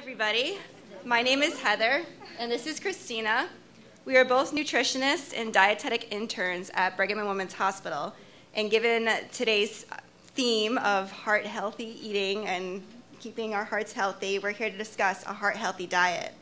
everybody. My name is Heather, and this is Christina. We are both nutritionists and dietetic interns at Brigham and Women's Hospital. And given today's theme of heart-healthy eating and keeping our hearts healthy, we're here to discuss a heart-healthy diet.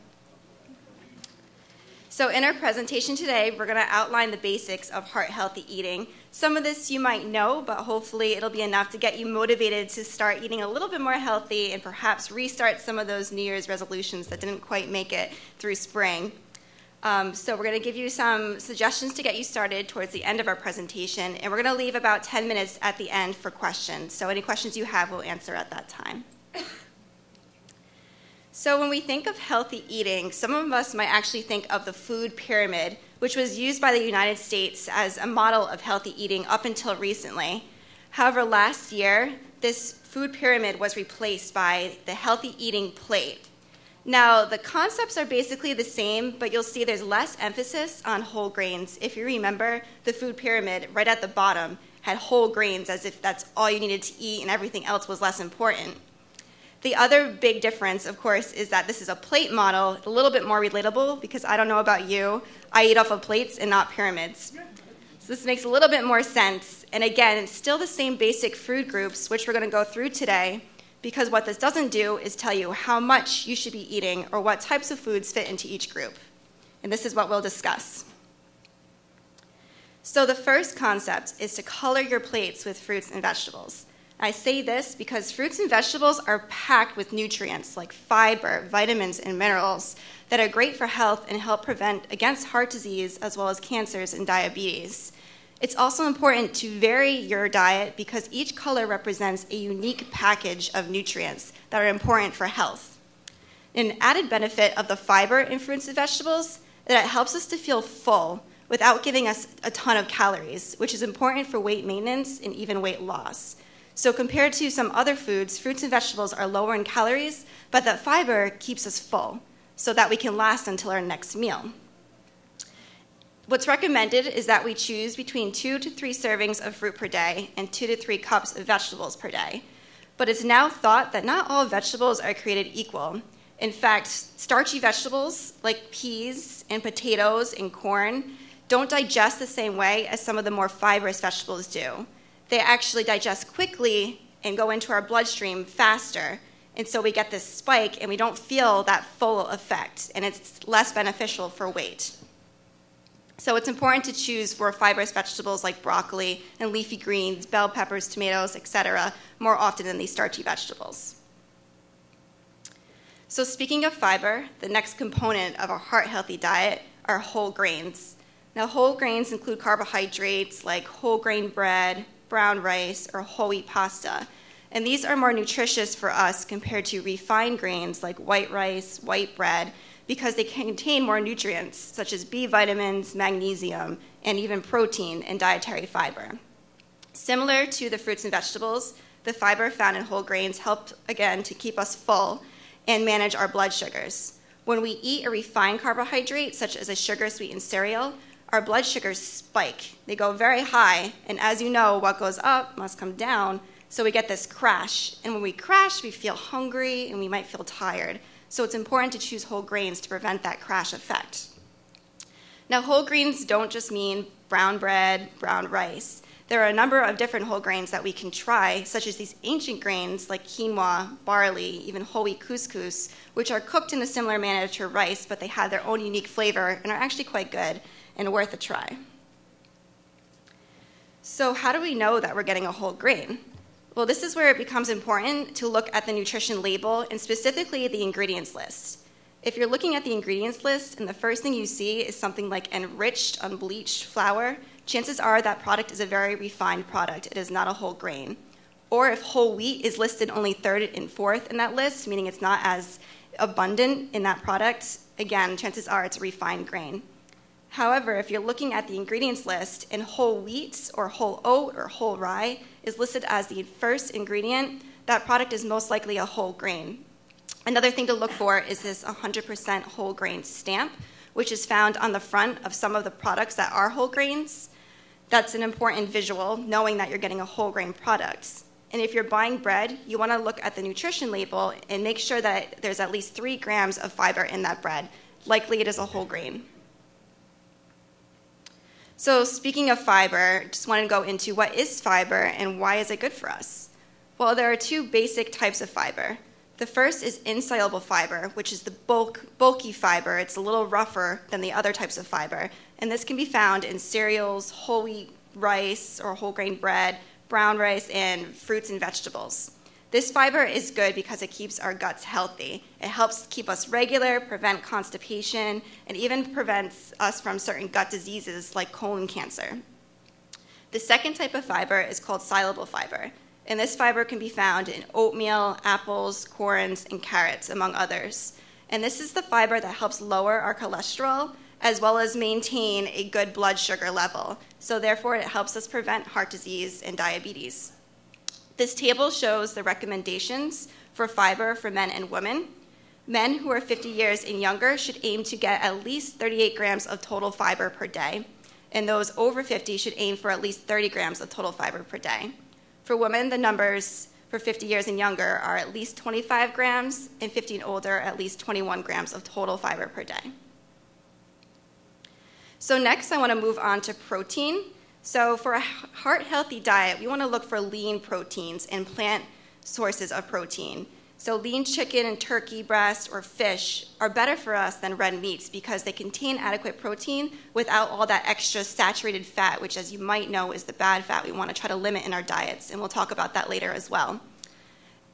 So in our presentation today, we're going to outline the basics of heart-healthy eating. Some of this you might know, but hopefully it'll be enough to get you motivated to start eating a little bit more healthy and perhaps restart some of those New Year's resolutions that didn't quite make it through spring. So we're going to give you some suggestions to get you started towards the end of our presentation, and we're going to leave about 10 minutes at the end for questions. So any questions you have, we'll answer at that time. So when we think of healthy eating, some of us might actually think of the food pyramid, which was used by the United States as a model of healthy eating up until recently. However, last year, this food pyramid was replaced by the healthy eating plate. Now, the concepts are basically the same, but you'll see there's less emphasis on whole grains. If you remember, the food pyramid right at the bottom had whole grains as if that's all you needed to eat and everything else was less important. The other big difference, of course, is that this is a plate model, a little bit more relatable, because I don't know about you, I eat off of plates and not pyramids. So this makes a little bit more sense. And again, it's still the same basic food groups, which we're going to go through today, because what this doesn't do is tell you how much you should be eating or what types of foods fit into each group. And this is what we'll discuss. So the first concept is to color your plates with fruits and vegetables. I say this because fruits and vegetables are packed with nutrients like fiber, vitamins, and minerals that are great for health and help prevent against heart disease as well as cancers and diabetes. It's also important to vary your diet because each color represents a unique package of nutrients that are important for health. An added benefit of the fiber in fruits and vegetables is that it helps us to feel full without giving us a ton of calories, which is important for weight maintenance and even weight loss. So compared to some other foods, fruits and vegetables are lower in calories, but that fiber keeps us full so that we can last until our next meal. What's recommended is that we choose between 2 to 3 servings of fruit per day and 2 to 3 cups of vegetables per day. But it's now thought that not all vegetables are created equal. In fact, starchy vegetables like peas and potatoes and corn don't digest the same way as some of the more fibrous vegetables do. They actually digest quickly and go into our bloodstream faster. And so we get this spike and we don't feel that full effect, and it's less beneficial for weight. So it's important to choose for fibrous vegetables like broccoli and leafy greens, bell peppers, tomatoes, etc., more often than these starchy vegetables. So speaking of fiber, the next component of a heart-healthy diet are whole grains. Now, whole grains include carbohydrates like whole grain bread, brown rice, or whole wheat pasta. And these are more nutritious for us compared to refined grains like white rice, white bread, because they contain more nutrients such as B vitamins, magnesium, and even protein and dietary fiber. Similar to the fruits and vegetables, the fiber found in whole grains help, again, to keep us full and manage our blood sugars. When we eat a refined carbohydrate, such as a sugar-sweetened cereal, our blood sugars spike. They go very high, and as you know, what goes up must come down, so we get this crash. And when we crash, we feel hungry and we might feel tired. So it's important to choose whole grains to prevent that crash effect. Now, whole grains don't just mean brown bread, brown rice. There are a number of different whole grains that we can try, such as these ancient grains like quinoa, barley, even whole wheat couscous, which are cooked in a similar manner to rice, but they have their own unique flavor and are actually quite good and worth a try. So how do we know that we're getting a whole grain? Well, this is where it becomes important to look at the nutrition label and specifically the ingredients list. If you're looking at the ingredients list and the first thing you see is something like enriched, unbleached flour, chances are that product is a very refined product. It is not a whole grain. Or if whole wheat is listed only 3rd and 4th in that list, meaning it's not as abundant in that product, again, chances are it's a refined grain. However, if you're looking at the ingredients list and whole wheat or whole oat or whole rye is listed as the first ingredient, that product is most likely a whole grain. Another thing to look for is this 100% whole grain stamp, which is found on the front of some of the products that are whole grains. That's an important visual, knowing that you're getting a whole grain product. And if you're buying bread, you want to look at the nutrition label and make sure that there's at least 3 grams of fiber in that bread. Likely it is a whole grain. So speaking of fiber, just want to go into what is fiber and why is it good for us? Well, there are 2 basic types of fiber. The first is insoluble fiber, which is the bulky fiber. It's a little rougher than the other types of fiber. And this can be found in cereals, whole wheat rice or whole grain bread, brown rice, and fruits and vegetables. This fiber is good because it keeps our guts healthy. It helps keep us regular, prevent constipation, and even prevents us from certain gut diseases like colon cancer. The second type of fiber is called soluble fiber. And this fiber can be found in oatmeal, apples, corns, and carrots, among others. And this is the fiber that helps lower our cholesterol, as well as maintain a good blood sugar level. So therefore, it helps us prevent heart disease and diabetes. This table shows the recommendations for fiber for men and women. Men who are 50 years and younger should aim to get at least 38 grams of total fiber per day. And those over 50 should aim for at least 30 grams of total fiber per day. For women, the numbers for 50 years and younger are at least 25 grams, and 50 and older, at least 21 grams of total fiber per day. So next, I want to move on to protein. So for a heart-healthy diet, we want to look for lean proteins and plant sources of protein. So lean chicken and turkey breast or fish are better for us than red meats because they contain adequate protein without all that extra saturated fat, which, as you might know, is the bad fat we want to try to limit in our diets, and we'll talk about that later as well.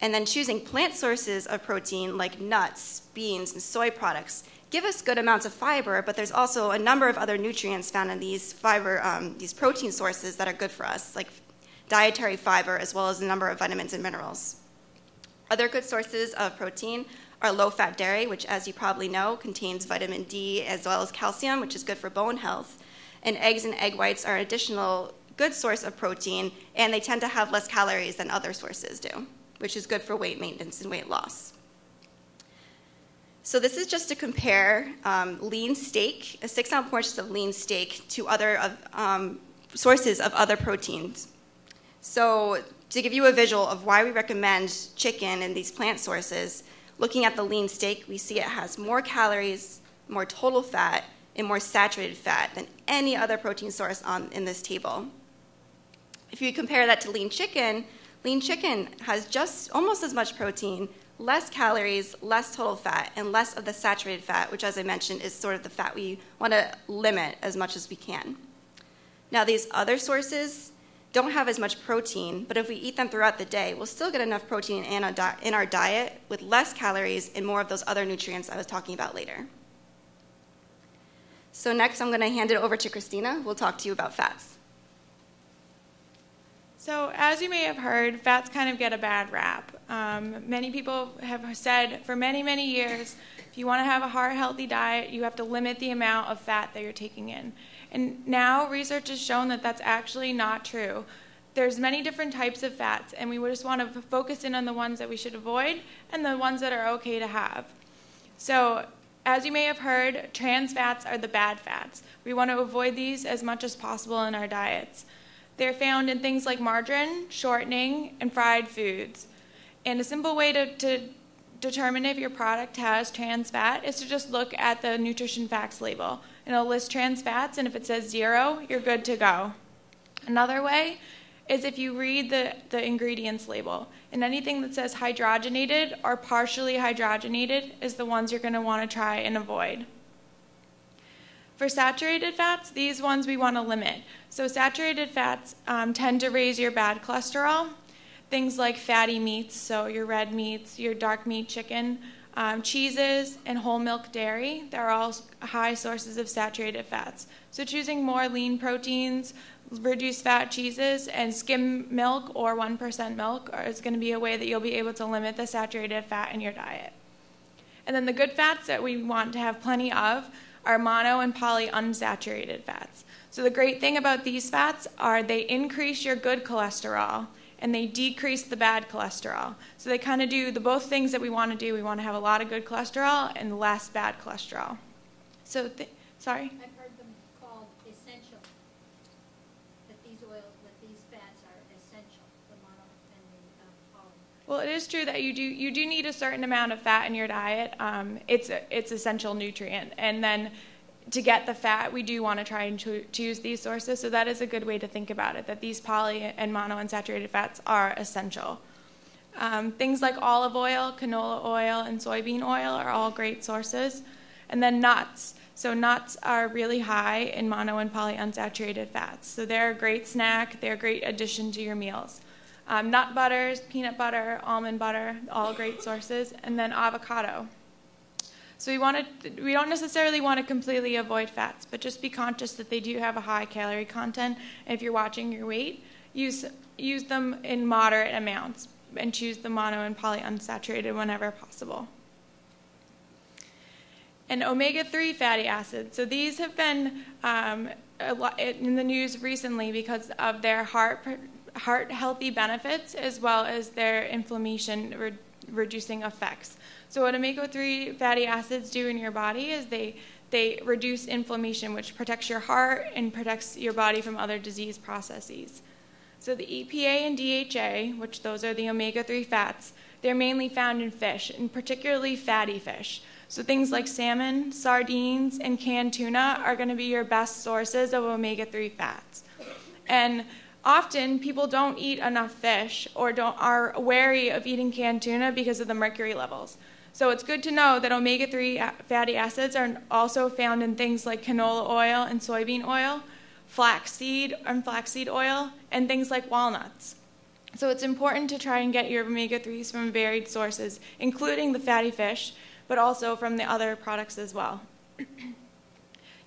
And then choosing plant sources of protein like nuts, beans, and soy products give us good amounts of fiber, but there's also a number of other nutrients found in these these protein sources that are good for us, like dietary fiber, as well as a number of vitamins and minerals. Other good sources of protein are low-fat dairy, which, as you probably know, contains vitamin D as well as calcium, which is good for bone health. And eggs and egg whites are an additional good source of protein, and they tend to have less calories than other sources do, which is good for weight maintenance and weight loss. So this is just to compare lean steak, a 6-ounce portion of lean steak, to other sources of other proteins. So to give you a visual of why we recommend chicken and these plant sources, looking at the lean steak, we see it has more calories, more total fat, and more saturated fat than any other protein source in this table. If you compare that to lean chicken has just almost as much protein, less calories, less total fat, and less of the saturated fat, which, as I mentioned, is sort of the fat we want to limit as much as we can. Now, these other sources don't have as much protein, but if we eat them throughout the day, we'll still get enough protein in our diet with less calories and more of those other nutrients I was talking about later. So next, I'm going to hand it over to Christina, who will talk to you about fats. So as you may have heard, fats kind of get a bad rap. Many people have said for many, many years, if you want to have a heart-healthy diet, you have to limit the amount of fat that you're taking in. And now research has shown that that's actually not true. There's many different types of fats, and we just want to focus in on the ones that we should avoid and the ones that are okay to have. So as you may have heard, trans fats are the bad fats. We want to avoid these as much as possible in our diets. They're found in things like margarine, shortening, and fried foods. And a simple way to determine if your product has trans fat is to just look at the nutrition facts label. And it'll list trans fats, and if it says 0, you're good to go. Another way is if you read the ingredients label. And anything that says hydrogenated or partially hydrogenated is the ones you're going to want to try and avoid. For saturated fats, these ones we want to limit. So saturated fats tend to raise your bad cholesterol. Things like fatty meats, so your red meats, your dark meat chicken, cheeses, and whole milk dairy, they're all high sources of saturated fats. So choosing more lean proteins, reduced fat cheeses, and skim milk or 1% milk is going to be a way that you'll be able to limit the saturated fat in your diet. And then the good fats that we want to have plenty of are mono and polyunsaturated fats. So the great thing about these fats are they increase your good cholesterol and they decrease the bad cholesterol. So they kind of do the both things that we want to do. We want to have a lot of good cholesterol and less bad cholesterol. So, sorry? I've heard them called essential, that these oils, that these fats are essential, the mono and the Well, it is true that you do need a certain amount of fat in your diet. It's essential nutrient, and then to get the fat, we do want to try and choose these sources. So that is a good way to think about it, that these poly and monounsaturated fats are essential. Things like olive oil, canola oil, and soybean oil are all great sources. And then nuts. So nuts are really high in mono and polyunsaturated fats. So they're a great snack. They're a great addition to your meals. Nut butters, peanut butter, almond butter, all great sources. And then avocado. So we don't necessarily want to completely avoid fats, but just be conscious that they do have a high calorie content. And if you're watching your weight, use them in moderate amounts and choose the mono and polyunsaturated whenever possible. And omega-3 fatty acids. So these have been a lot in the news recently because of their heart healthy benefits as well as their inflammation reducing effects. So what omega-3 fatty acids do in your body is they reduce inflammation, which protects your heart and protects your body from other disease processes. So the EPA and DHA, which those are the omega-3 fats, they're mainly found in fish, and particularly fatty fish. So things like salmon, sardines, and canned tuna are going to be your best sources of omega-3 fats. And often people don't eat enough fish or are wary of eating canned tuna because of the mercury levels. So it's good to know that omega-3 fatty acids are also found in things like canola oil and soybean oil, flaxseed oil, and things like walnuts. So it's important to try and get your omega-3s from varied sources, including the fatty fish, but also from the other products as well.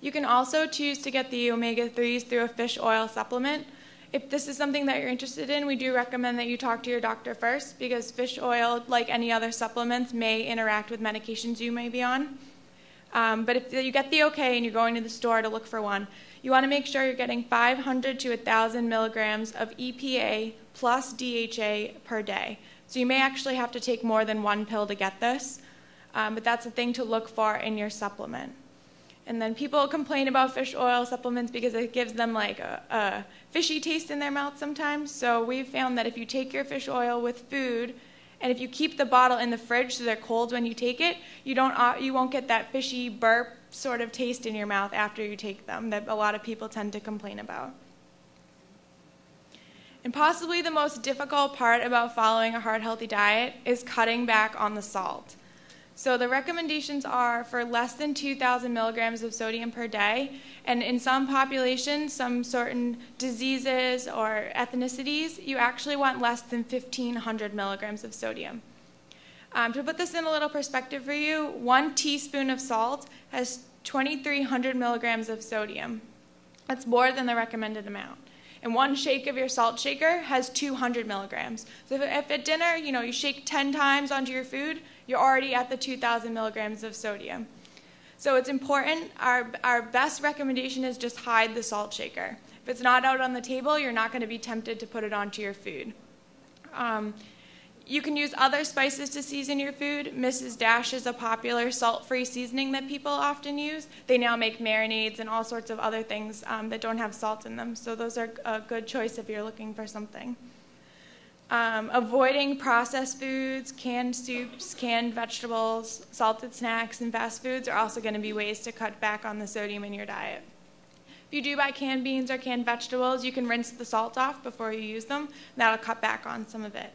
You can also choose to get the omega-3s through a fish oil supplement. If this is something that you're interested in, we do recommend that you talk to your doctor first, because fish oil, like any other supplements, may interact with medications you may be on. But if you get the okay and you're going to the store to look for one, you want to make sure you're getting 500 to 1,000 milligrams of EPA plus DHA per day. So you may actually have to take more than one pill to get this, but that's a thing to look for in your supplement. And then people complain about fish oil supplements because it gives them like a fishy taste in their mouth sometimes. So we've found that if you take your fish oil with food, and if you keep the bottle in the fridge so they're cold when you take it, you won't get that fishy burp sort of taste in your mouth after you take them that a lot of people tend to complain about. And possibly the most difficult part about following a heart-healthy diet is cutting back on the salt. So the recommendations are for less than 2,000 milligrams of sodium per day, and in some populations, some certain diseases or ethnicities, you actually want less than 1,500 milligrams of sodium. To put this in a little perspective for you, 1 teaspoon of salt has 2,300 milligrams of sodium. That's more than the recommended amount. And 1 shake of your salt shaker has 200 milligrams. So if at dinner, you shake 10 times onto your food, you're already at the 2,000 milligrams of sodium. So it's important. Our best recommendation is just hide the salt shaker. If it's not out on the table, you're not going to be tempted to put it onto your food. You can use other spices to season your food. Mrs. Dash is a popular salt-free seasoning that people often use. They now make marinades and all sorts of other things that don't have salt in them. So those are a good choice if you're looking for something. Avoiding processed foods, canned soups, canned vegetables, salted snacks, and fast foods are also going to be ways to cut back on the sodium in your diet. If you do buy canned beans or canned vegetables, you can rinse the salt off before you use them. That'll cut back on some of it.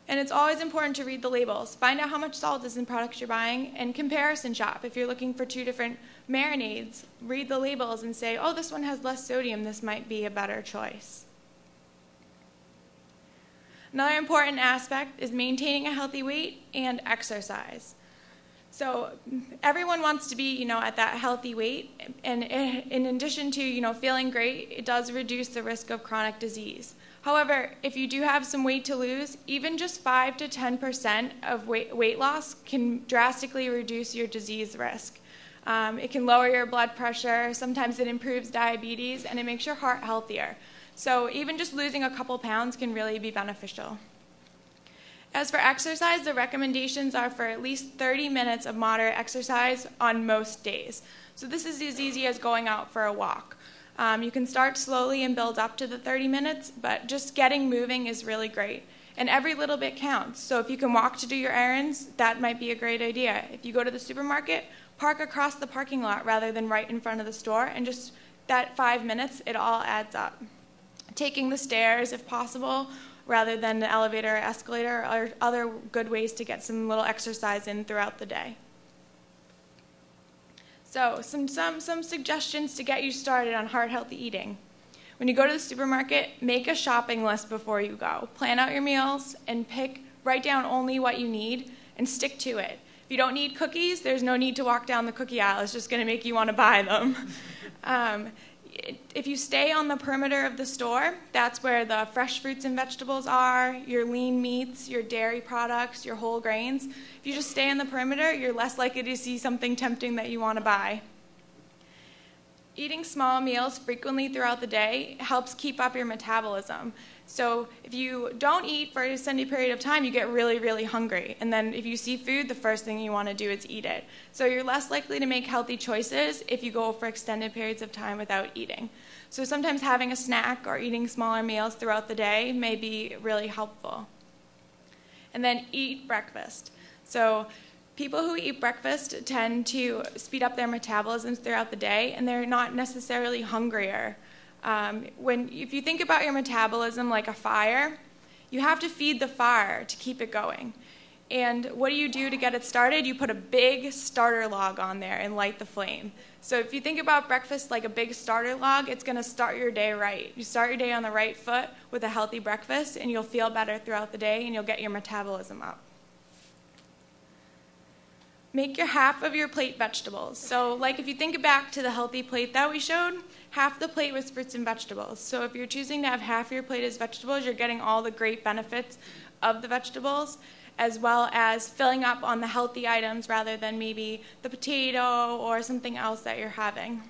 And it's always important to read the labels. Find out how much salt is in products you're buying and comparison shop. If you're looking for 2 different marinades, read the labels and say, oh, this one has less sodium. This might be a better choice. Another important aspect is maintaining a healthy weight and exercise. So everyone wants to be, at that healthy weight. And in addition to, feeling great, it does reduce the risk of chronic disease. However, if you do have some weight to lose, even just 5 to 10% of weight loss can drastically reduce your disease risk. It can lower your blood pressure, sometimes it improves diabetes, and it makes your heart healthier. So even just losing a couple pounds can really be beneficial. As for exercise, the recommendations are for at least 30 minutes of moderate exercise on most days. So this is as easy as going out for a walk. You can start slowly and build up to the 30 minutes, but just getting moving is really great. And every little bit counts. So if you can walk to do your errands, that might be a great idea. If you go to the supermarket, park across the parking lot rather than right in front of the store, and just that 5 minutes, it all adds up. Taking the stairs, if possible, rather than the elevator or escalator, are other good ways to get some little exercise in throughout the day. So some suggestions to get you started on heart-healthy eating. When you go to the supermarket, make a shopping list before you go. Plan out your meals and write down only what you need and stick to it. If you don't need cookies, there's no need to walk down the cookie aisle. It's just going to make you want to buy them. If you stay on the perimeter of the store, that's where the fresh fruits and vegetables are, your lean meats, your dairy products, your whole grains. If you just stay on the perimeter, you're less likely to see something tempting that you want to buy. Eating small meals frequently throughout the day helps keep up your metabolism. So if you don't eat for an extended period of time, you get really, really hungry. And then if you see food, the first thing you want to do is eat it. So you're less likely to make healthy choices if you go for extended periods of time without eating. So sometimes having a snack or eating smaller meals throughout the day may be really helpful. And then eat breakfast. So people who eat breakfast tend to speed up their metabolisms throughout the day, and they're not necessarily hungrier. If you think about your metabolism like a fire, you have to feed the fire to keep it going. And what do you do to get it started? You put a big starter log on there and light the flame. So if you think about breakfast like a big starter log, it's going to start your day right. You start your day on the right foot with a healthy breakfast, and you'll feel better throughout the day, and you'll get your metabolism up. Make your half of your plate vegetables. So like if you think back to the healthy plate that we showed, half the plate was fruits and vegetables. So if you're choosing to have half your plate as vegetables, you're getting all the great benefits of the vegetables, as well as filling up on the healthy items rather than maybe the potato or something else that you're having.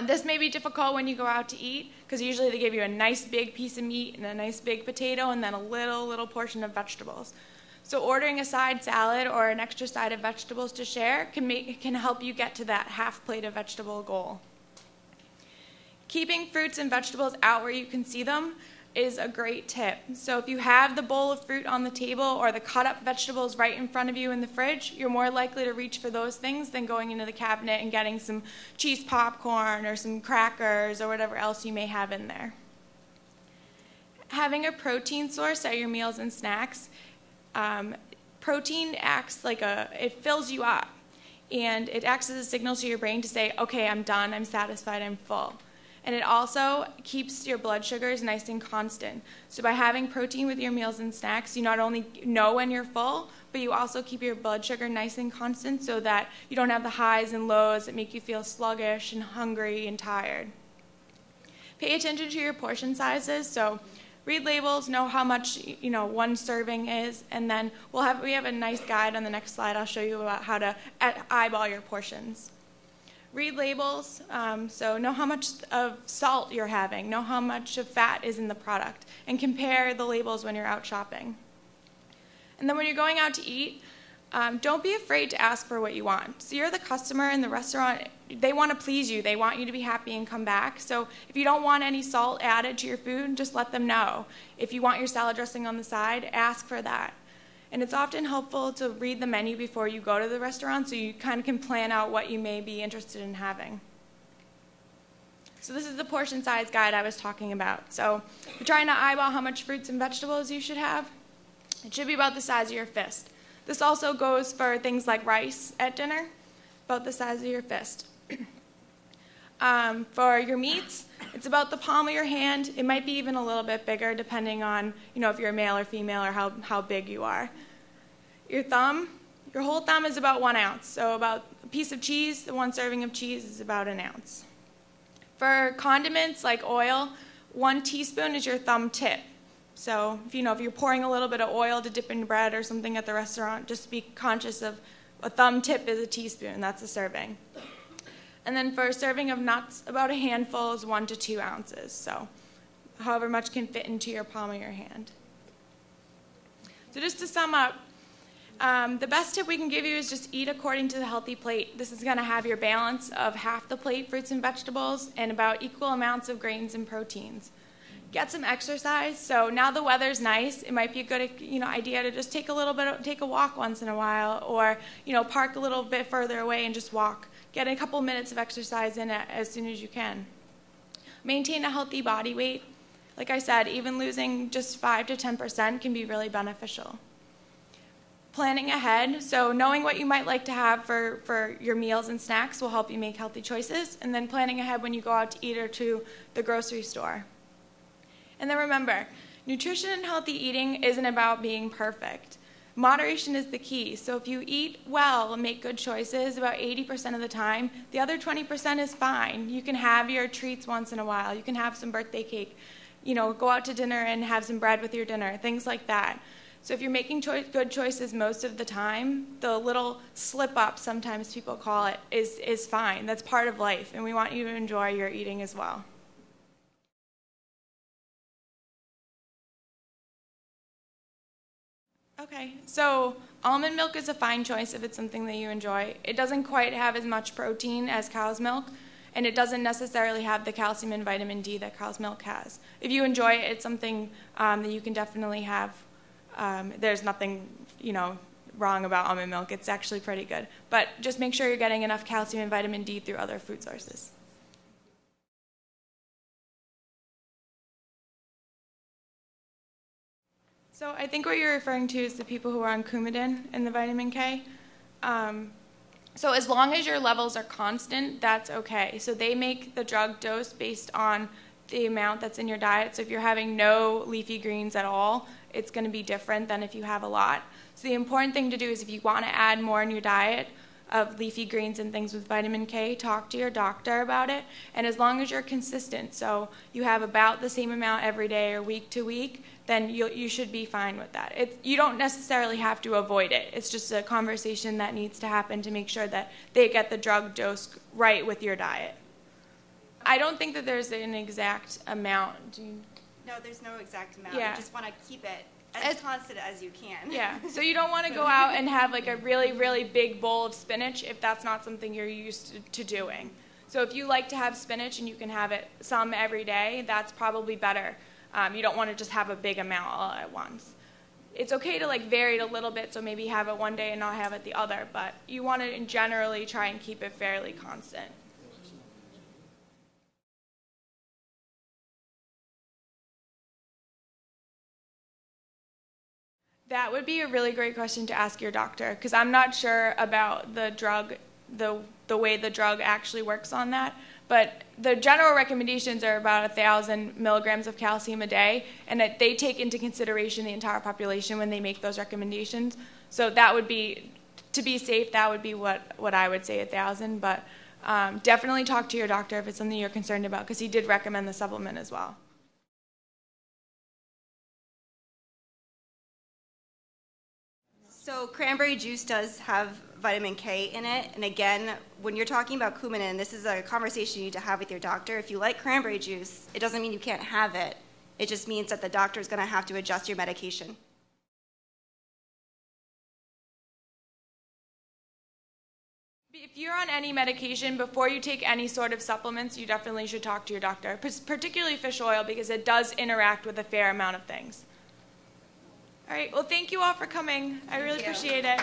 This may be difficult when you go out to eat, because usually they give you a nice big piece of meat and a nice big potato and then a little portion of vegetables. So ordering a side salad or an extra side of vegetables to share can help you get to that half plate of vegetable goal. Keeping fruits and vegetables out where you can see them is a great tip. So if you have the bowl of fruit on the table or the cut up vegetables right in front of you in the fridge, you're more likely to reach for those things than going into the cabinet and getting some cheese popcorn or some crackers or whatever else you may have in there. Having a protein source at your meals and snacks. Protein acts like it fills you up, and it acts as a signal to your brain to say, okay, I'm done, I'm satisfied, I'm full. And it also keeps your blood sugars nice and constant. So by having protein with your meals and snacks, you not only know when you're full, but you also keep your blood sugar nice and constant so that you don't have the highs and lows that make you feel sluggish and hungry and tired. Pay attention to your portion sizes. So read labels, know how much one serving is, and then we have a nice guide on the next slide. I'll show you about how to eyeball your portions. Read labels, so know how much of salt you're having, know how much of fat is in the product, and compare the labels when you're out shopping. And then when you're going out to eat, don't be afraid to ask for what you want. So you're the customer in the restaurant. They want to please you. They want you to be happy and come back. So if you don't want any salt added to your food, just let them know. If you want your salad dressing on the side, ask for that. And it's often helpful to read the menu before you go to the restaurant so you kind of can plan out what you may be interested in having. So this is the portion size guide I was talking about. So if you're trying to eyeball how much fruits and vegetables you should have, it should be about the size of your fist. This also goes for things like rice at dinner, about the size of your fist. For your meats, it's about the palm of your hand. It might be even a little bit bigger depending on, if you're a male or female or how big you are. Your whole thumb is about 1 ounce. So about a piece of cheese, the 1 serving of cheese is about 1 ounce. For condiments like oil, 1 teaspoon is your thumb tip. So if you're pouring a little bit of oil to dip in bread or something at the restaurant, just be conscious of a thumb tip is a teaspoon. That's a serving. And then for a serving of nuts, about a handful is 1 to 2 ounces. So however much can fit into your palm of your hand. So just to sum up, the best tip we can give you is just eat according to the healthy plate. This is going to have your balance of half the plate fruits and vegetables and about equal amounts of grains and proteins. Get some exercise. So now the weather's nice. It might be a good, idea to just take a walk once in a while, or, park a little bit further away and just walk. Get a couple minutes of exercise in as soon as you can. Maintain a healthy body weight. Like I said, even losing just 5 to 10% can be really beneficial. Planning ahead, so knowing what you might like to have for your meals and snacks will help you make healthy choices, and then planning ahead when you go out to eat or to the grocery store. And then remember, nutrition and healthy eating isn't about being perfect. Moderation is the key, so if you eat well and make good choices about 80% of the time, the other 20% is fine. You can have your treats once in a while, you can have some birthday cake, go out to dinner and have some bread with your dinner, things like that. So if you're making good choices most of the time, the little slip-up, sometimes people call it, is fine. That's part of life, and we want you to enjoy your eating as well. Okay, so almond milk is a fine choice if it's something that you enjoy. It doesn't quite have as much protein as cow's milk, and it doesn't necessarily have the calcium and vitamin D that cow's milk has. If you enjoy it, it's something that you can definitely have. There's nothing, wrong about almond milk. It's actually pretty good. But just make sure you're getting enough calcium and vitamin D through other food sources. So I think what you're referring to is the people who are on Coumadin and the vitamin K. So as long as your levels are constant, that's okay. So they make the drug dose based on the amount that's in your diet. So if you're having no leafy greens at all, it's going to be different than if you have a lot. So the important thing to do is if you want to add more in your diet of leafy greens and things with vitamin K, talk to your doctor about it. And as long as you're consistent, so you have about the same amount every day or week to week, then you should be fine with that. You don't necessarily have to avoid it. It's just a conversation that needs to happen to make sure that they get the drug dose right with your diet. I don't think that there's an exact amount. No, there's no exact amount. Yeah. You just want to keep it as constant as you can. Yeah, so you don't want to go out and have like a really, really big bowl of spinach if that's not something you're used to doing. So if you like to have spinach and you can have it some every day, that's probably better. You don't want to just have a big amount all at once. It's okay to vary it a little bit, so maybe have it one day and not have it the other, but you want to generally try and keep it fairly constant. That would be a really great question to ask your doctor, because I'm not sure about the drug, the way the drug actually works on that. But the general recommendations are about 1,000 milligrams of calcium a day, and that they take into consideration the entire population when they make those recommendations. So that would be, to be safe, that would be what I would say, 1,000. But definitely talk to your doctor if it's something you're concerned about, because he did recommend the supplement as well. So cranberry juice does have vitamin K in it. And again, when you're talking about Coumadin, this is a conversation you need to have with your doctor. If you like cranberry juice, it doesn't mean you can't have it. It just means that the doctor is going to have to adjust your medication. If you're on any medication, before you take any sort of supplements, you definitely should talk to your doctor, particularly fish oil, because it does interact with a fair amount of things. All right, well, thank you all for coming. I really appreciate it.